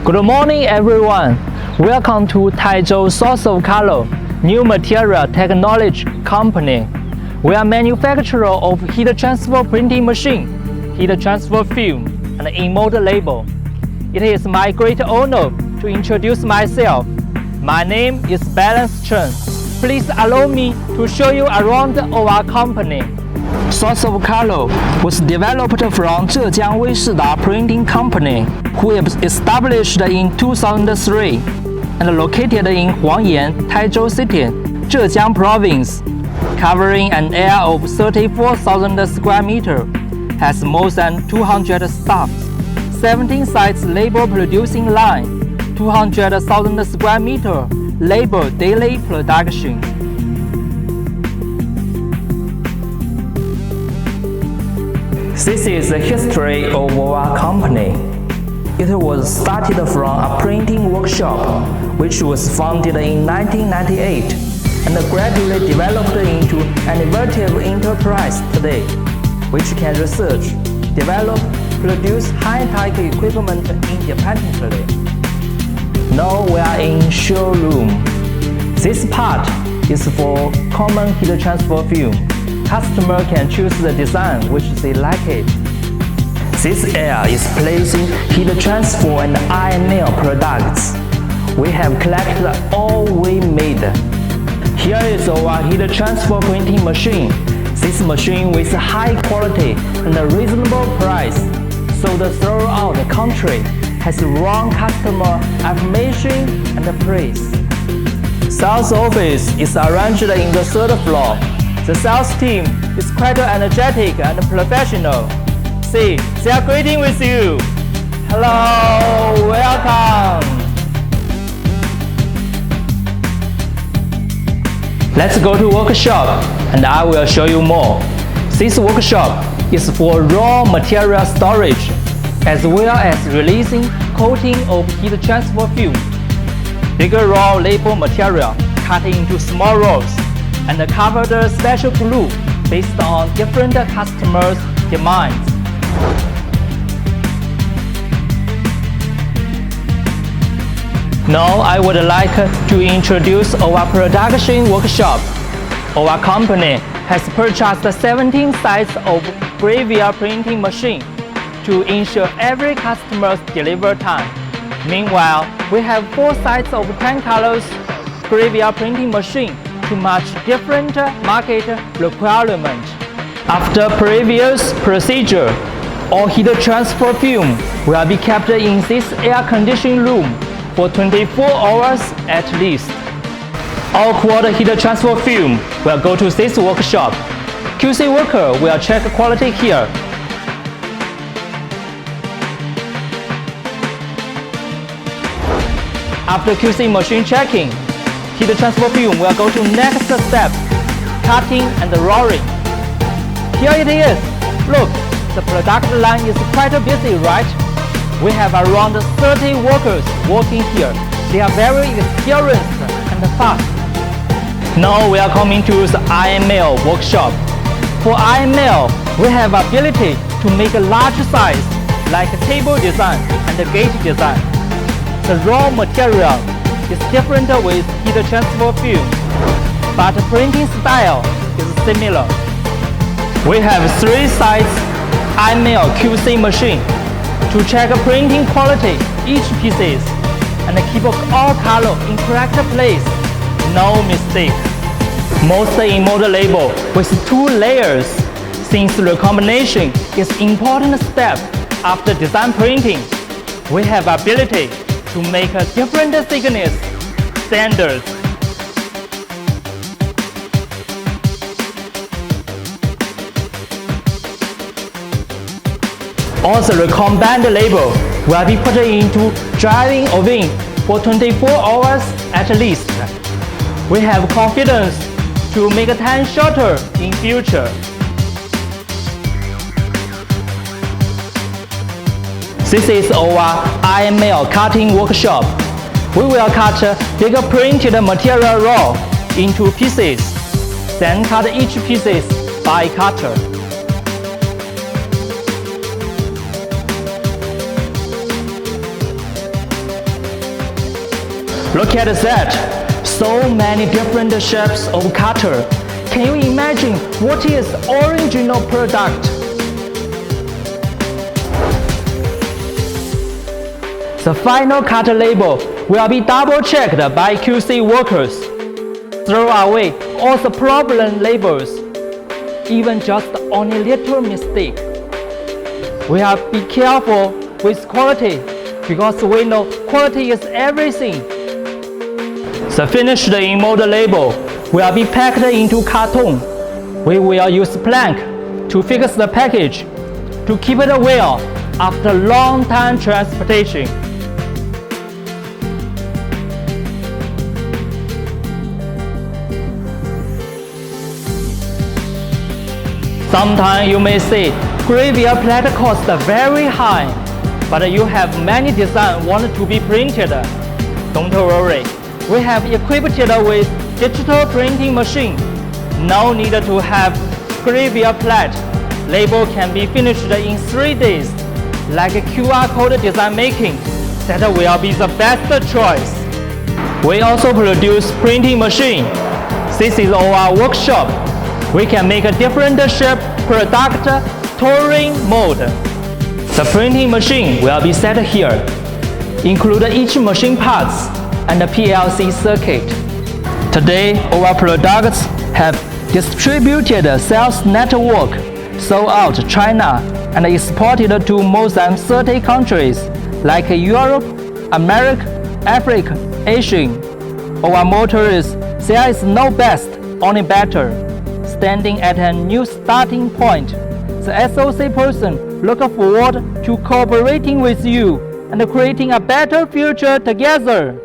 Good morning, everyone. Welcome to Taizhou Source of Color, new material technology company. We are manufacturer of heat transfer printing machine, heat transfer film, and in-mold label. It is my great honor to introduce myself. My name is Balance Chen. Please allow me to show you around our company. Source of Color was developed from Zhejiang Weishida Printing Company, who was established in 2003 and located in Huangyan, Taizhou City, Zhejiang Province, covering an area of 34,000 square meters, has more than 200 staff, 17 sites labor producing line, 200,000 square meters labor daily production. This is the history of our company. It was started from a printing workshop, which was founded in 1998 and gradually developed into an innovative enterprise today, which can research, develop, produce high-tech equipment independently. Now we are in showroom. This part is for common heat transfer film. Customer can choose the design which they like it. This area is placing heat transfer and iron nail products. We have collected all we made. Here is our heat transfer printing machine. This machine with high quality and a reasonable price, sold throughout the country, has wrong customer information and praise. Sales office is arranged in the third floor. The sales team is quite energetic and professional. See, they are greeting with you. Hello, welcome. Let's go to workshop and I will show you more. This workshop is for raw material storage as well as releasing coating of heat transfer film. Bigger raw label material cut into small rolls and covered special glue based on different customers' demands. Now I would like to introduce our production workshop. Our company has purchased 17 sites of Bravia printing machine to ensure every customer's delivery time. Meanwhile, we have 4 sites of 10 colors Bravia printing machine to match different market requirements. After previous procedure, all heat transfer film will be kept in this air-conditioned room for 24 hours at least. All quad heat transfer film will go to this workshop. QC worker will check quality here. After QC machine checking, heat transfer film will go to next step, cutting and rolling. Here it is. Look, the production line is quite busy, right? We have around 30 workers working here. They are very experienced and fast. Now we are coming to the iron mail workshop. For iron mail, we have ability to make a large size like table design and gate design. The raw material is different with heat transfer film, but printing style is similar. We have 3 sides iron mail QC machine to check printing quality each pieces and keep all color in correct place, no mistake. Most in-mold label with 2 layers, since recombination is important step after design printing. We have ability to make a different thickness standards. All the recombined label will be put into drying oven for 24 hours at least. We have confidence to make time shorter in future. This is our iron mail cutting workshop. We will cut bigger printed material raw into pieces, then cut each pieces by cutter. Look at that! So many different shapes of cutter. Can you imagine what is original product? The final cutter label will be double-checked by QC workers. Throw away all the problem labels, even just only little mistake. We have to be careful with quality because we know quality is everything. The finished in-mold label will be packed into carton. We will use plank to fix the package to keep it well after long time transportation. Sometimes you may say gravure plate costs very high, but you have many designs wanted to be printed. Don't worry, we have equipped it with digital printing machine. No need to have gravure plate. Label can be finished in 3 days, like QR code design making. That will be the best choice. We also produce printing machine. This is our workshop. We can make a different shape, product, touring mold. The printing machine will be set here. Include each machine parts and the PLC circuit. Today, our products have distributed sales network throughout China and exported to more than 30 countries like Europe, America, Africa, Asia. Our motto is, there is no best, only better. Standing at a new starting point, the SOC person look forward to cooperating with you and creating a better future together.